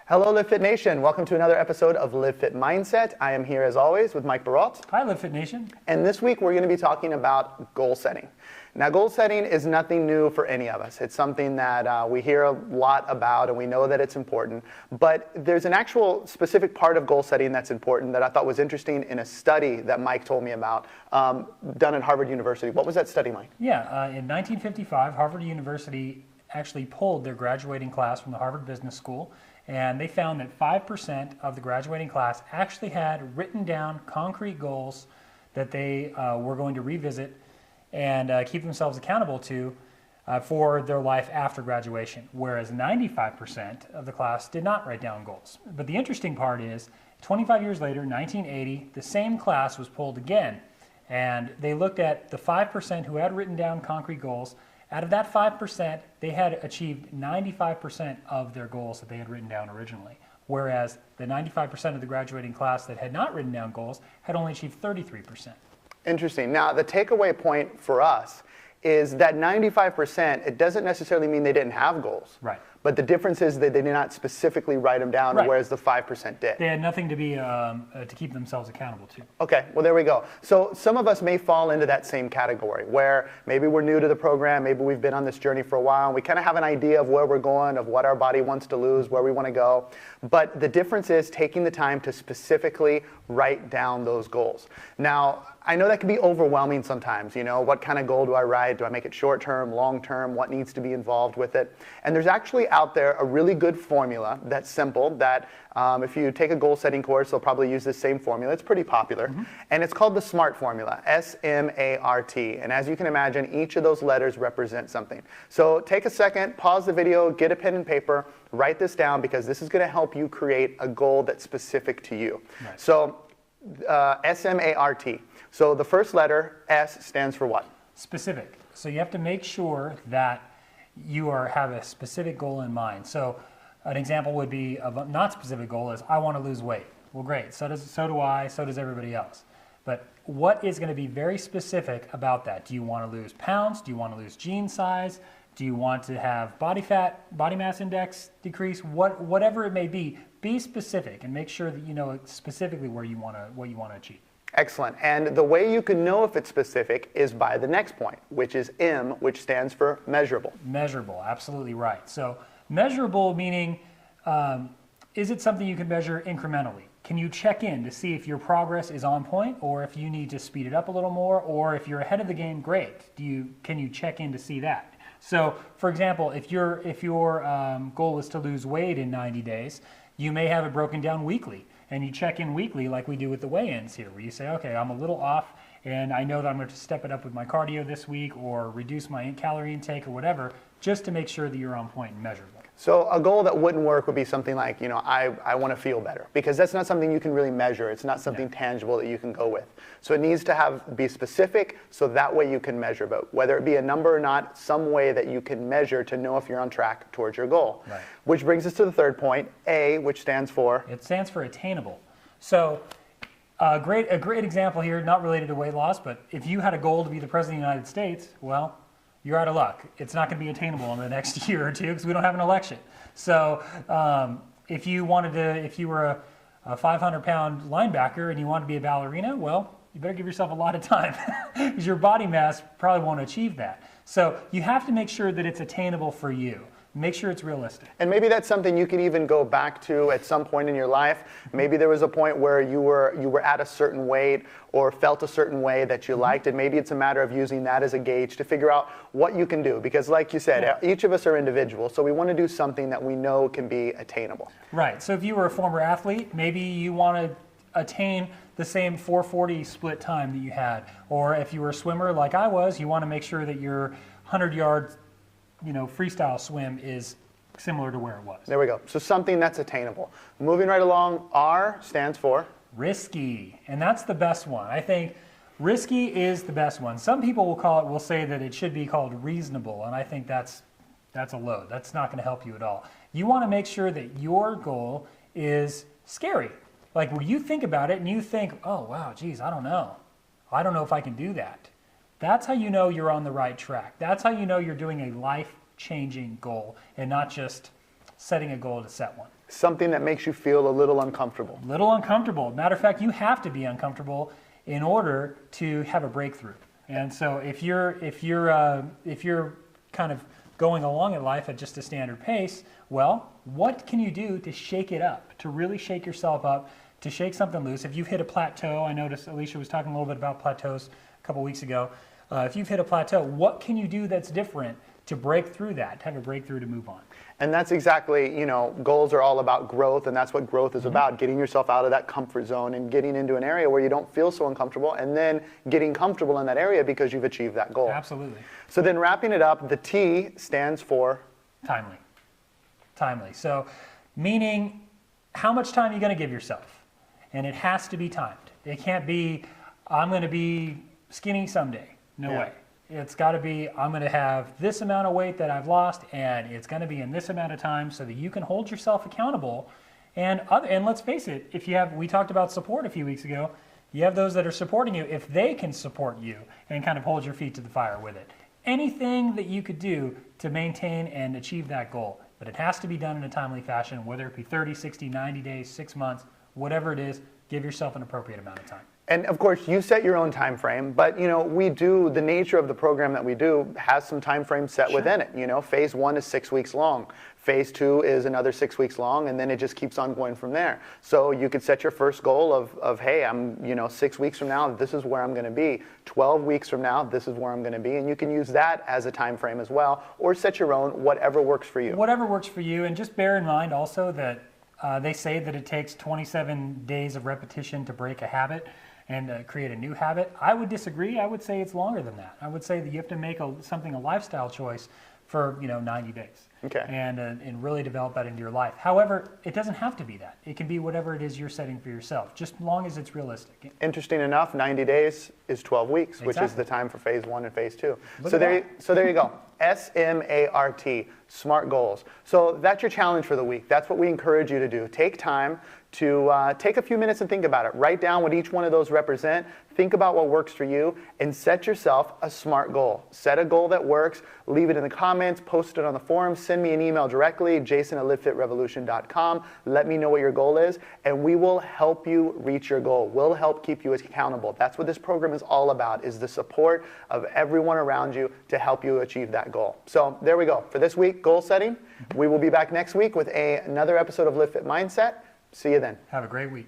Hello, LiveFit Nation. Welcome to another episode of LiveFit Mindset. I am here as always with Mike Baralt. Hi, LiveFit Nation. And this week we're going to be talking about goal setting. Now, goal setting is nothing new for any of us. It's something that we hear a lot about and we know that it's important. But there's an actual specific part of goal setting that's important that I thought was interesting in a study that Mike told me about done at Harvard University. What was that study, Mike? Yeah, in 1955, Harvard University actually pulled their graduating class from the Harvard Business School. And they found that 5% of the graduating class actually had written down concrete goals that they were going to revisit and keep themselves accountable to for their life after graduation, whereas 95% of the class did not write down goals. But the interesting part is, 25 years later, 1980, the same class was pulled again, and they looked at the 5% who had written down concrete goals. Out of that 5%, they had achieved 95% of their goals that they had written down originally, whereas the 95% of the graduating class that had not written down goals had only achieved 33%. Interesting. Now, the takeaway point for us is that 95%, it doesn't necessarily mean they didn't have goals. Right. But the difference is that they did not specifically write them down, Right. whereas the 5% did. They had nothing to be to keep themselves accountable to. Okay, well, there we go. So some of us may fall into that same category where maybe we're new to the program, maybe we've been on this journey for a while, and we kind of have an idea of where we're going, of what our body wants to lose, where we want to go. But the difference is taking the time to specifically write down those goals. Now, I know that can be overwhelming sometimes. You know, what kind of goal do I write? Do I make it short term, long term? What needs to be involved with it? And there's actually out there a really good formula that's simple that if you take a goal setting course, they'll probably use this same formula. It's pretty popular. And it's called the SMART formula, S-M-A-R-T. And as you can imagine, each of those letters represent something. So take a second, pause the video, get a pen and paper, write this down because this is going to help you create a goal that's specific to you. Right. So S-M-A-R-T. So the first letter, S, stands for what? Specific. So you have to make sure that you have a specific goal in mind. So an example would be of a not specific goal is I want to lose weight. Well, great. So do I. So does everybody else. But what is going to be very specific about that? Do you want to lose pounds? Do you want to lose jean size? Do you want to have body fat, body mass index decrease? Whatever it may be specific and make sure that you know specifically what you want to achieve. Excellent. And the way you can know if it's specific is by the next point, which is M, which stands for measurable. Measurable, absolutely right. So measurable meaning, is it something you can measure incrementally? Can you check in to see if your progress is on point or if you need to speed it up a little more, or if you're ahead of the game, great. Can you check in to see that? So for example, if your goal is to lose weight in 90 days, you may have it broken down weekly. And you check in weekly like we do with the weigh-ins here, where you say, okay, I'm a little off, and I know that I'm going to step it up with my cardio this week or reduce my calorie intake or whatever, just to make sure that you're on point and measurable. So a goal that wouldn't work would be something like, you know, I want to feel better, because that's not something you can really measure. It's not something tangible that you can go with. So it needs to be specific so that way you can measure, but whether it be a number or not, some way that you can measure to know if you're on track towards your goal. Right. Which brings us to the third point, A, which stands for? It stands for attainable. So a great example here, not related to weight loss, but if you had a goal to be the President of the United States, well, you're out of luck. It's not going to be attainable in the next year or two because we don't have an election. So if you were a 500-pound linebacker and you wanted to be a ballerina, well, you better give yourself a lot of time because your body mass probably won't achieve that. So you have to make sure that it's attainable for you. Make sure it's realistic. And maybe that's something you can even go back to at some point in your life. Maybe there was a point where you were at a certain weight or felt a certain way that you liked, and maybe it's a matter of using that as a gauge to figure out what you can do. Because like you said, each of us are individual, so we want to do something that we know can be attainable. Right. So if you were a former athlete, maybe you want to attain the same 440 split time that you had. Or if you were a swimmer like I was, you want to make sure that your 100-yard freestyle swim is similar to where it was. There we go. So something that's attainable. Moving right along, R stands for? Risky. And that's the best one. I think risky is the best one. Some people will say that it should be called reasonable, and I think that's a load. That's not going to help you at all. You want to make sure that your goal is scary. Like where you think about it and you think, oh, wow, geez, I don't know. I don't know if I can do that. That's how you know you're on the right track. That's how you know you're doing a life-changing goal and not just setting a goal to set one. Something that makes you feel a little uncomfortable. Little uncomfortable. Matter of fact, you have to be uncomfortable in order to have a breakthrough. And so if you're kind of going along in life at just a standard pace, well, what can you do to shake it up, to really shake yourself up, to shake something loose? If you've hit a plateau, I noticed Alicia was talking a little bit about plateaus a couple weeks ago. If you've hit a plateau, what can you do that's different to break through that, to have a breakthrough to move on? And that's exactly, goals are all about growth, and that's what growth is about, getting yourself out of that comfort zone and getting into an area where you don't feel so uncomfortable, and then getting comfortable in that area because you've achieved that goal. Absolutely. So then wrapping it up, the T stands for? Timely. Timely. So meaning how much time are you going to give yourself? And it has to be timed. It can't be, I'm going to be skinny someday. No way. It's got to be, I'm going to have this amount of weight that I've lost, and it's going to be in this amount of time so that you can hold yourself accountable. And let's face it, we talked about support a few weeks ago. You have those that are supporting you. If they can support you and kind of hold your feet to the fire with it, anything that you could do to maintain and achieve that goal, but it has to be done in a timely fashion, whether it be 30, 60, 90 days, 6 months, whatever it is, give yourself an appropriate amount of time. And of course, you set your own time frame, but the nature of the program that we do has some time frame set within it. Phase 1 is 6 weeks long. Phase 2 is another 6 weeks long, and then it just keeps on going from there. So you could set your first goal of hey, I'm 6 weeks from now, this is where I'm going to be. 12 weeks from now, this is where I'm going to be, and you can use that as a time frame as well, or set your own, whatever works for you. Whatever works for you, and just bear in mind also that they say that it takes 27 days of repetition to break a habit and create a new habit. I would disagree. I would say it's longer than that. I would say that you have to make a lifestyle choice for 90 days. Okay. And really develop that into your life. However, it doesn't have to be that. It can be whatever it is you're setting for yourself, just as long as it's realistic. Interesting enough, 90 days is 12 weeks, Exactly. which is the time for phase 1 and phase 2. Look So at there you go. SMART, SMART goals. So that's your challenge for the week. That's what we encourage you to do. Take time to take a few minutes and think about it. Write down what each one of those represent. Think about what works for you and set yourself a SMART goal. Set a goal that works. Leave it in the comments. Post it on the forum. Send me an email directly, jason@livefitrevolution.com. Let me know what your goal is, and we will help you reach your goal. We'll help keep you accountable. That's what this program is all about, is the support of everyone around you to help you achieve that goal. So there we go. For this week, goal setting. We will be back next week with another episode of LiveFit Mindset. See you then. Have a great week.